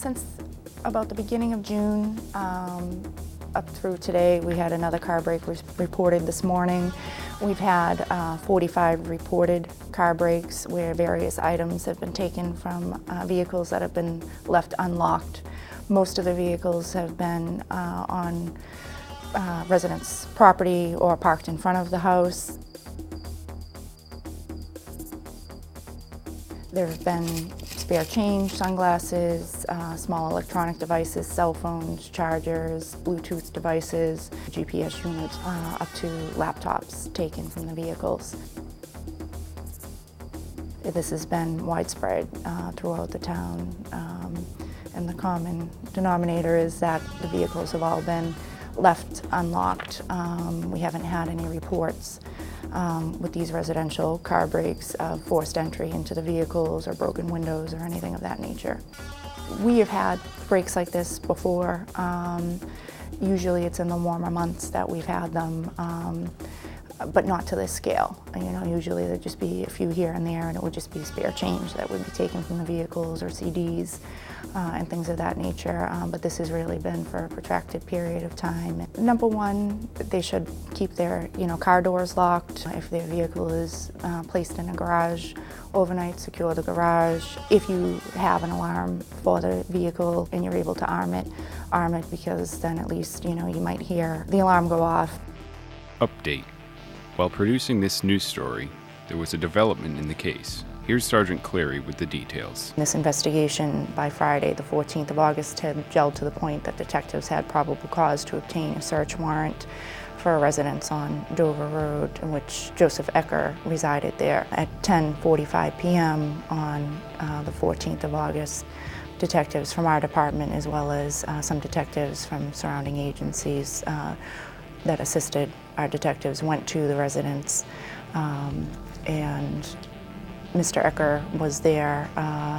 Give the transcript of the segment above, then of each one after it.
Since about the beginning of June up through today, we had another car break reported this morning. We've had 45 reported car breaks where various items have been taken from vehicles that have been left unlocked. Most of the vehicles have been on residents' property or parked in front of the house. There have been spare change, sunglasses, small electronic devices, cell phones, chargers, Bluetooth devices, GPS units, up to laptops taken from the vehicles. This has been widespread throughout the town, and the common denominator is that the vehicles have all been left unlocked. We haven't had any reports with these residential car breaks of forced entry into the vehicles or broken windows or anything of that nature. We have had breaks like this before. Usually it's in the warmer months that we've had them, but not to this scale. Usually there'd just be a few here and there, and it would just be spare change that would be taken from the vehicles or CDs and things of that nature. But this has really been for a protracted period of time. Number one, they should keep their car doors locked. If their vehicle is placed in a garage overnight, secure the garage. If you have an alarm for the vehicle and you're able to arm it, because then at least you might hear the alarm go off. Update. While producing this news story, there was a development in the case. Here's Sergeant Cleary with the details. This investigation by Friday, the 14th of August, had gelled to the point that detectives had probable cause to obtain a search warrant for a residence on Dover Road in which Joseph Ecker resided there. At 10:45 p.m. on the 14th of August, detectives from our department as well as some detectives from surrounding agencies that assisted our detectives went to the residence, and Mr. Ecker was there.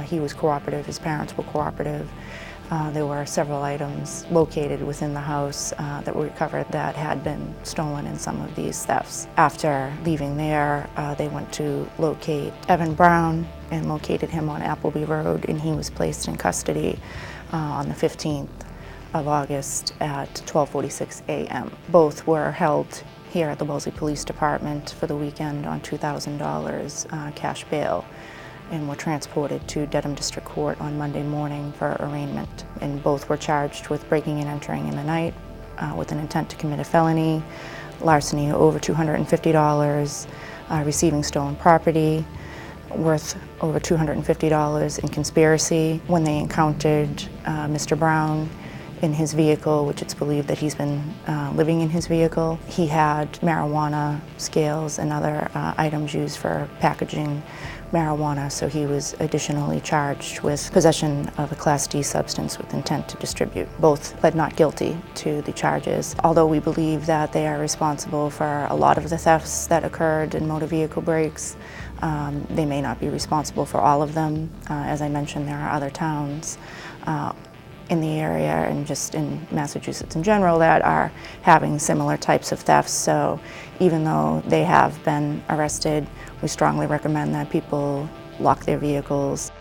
He was cooperative, his parents were cooperative. There were several items located within the house that were recovered that had been stolen in some of these thefts. After leaving there, they went to locate Evan Brown and located him on Appleby Road, and he was placed in custody on the 15th of August at 12:46 a.m. Both were held here at the Wellesley Police Department for the weekend on $2,000 cash bail, and were transported to Dedham District Court on Monday morning for arraignment. And both were charged with breaking and entering in the night with an intent to commit a felony, larceny over $250, receiving stolen property worth over $250, and conspiracy. When they encountered Mr. Brown in his vehicle, which it's believed that he's been living in his vehicle, he had marijuana scales and other items used for packaging marijuana, so he was additionally charged with possession of a Class D substance with intent to distribute. Both pled not guilty to the charges. Although we believe that they are responsible for a lot of the thefts that occurred in motor vehicle breaks, they may not be responsible for all of them. As I mentioned, there are other towns in the area and just in Massachusetts in general that are having similar types of thefts. So even though they have been arrested, we strongly recommend that people lock their vehicles.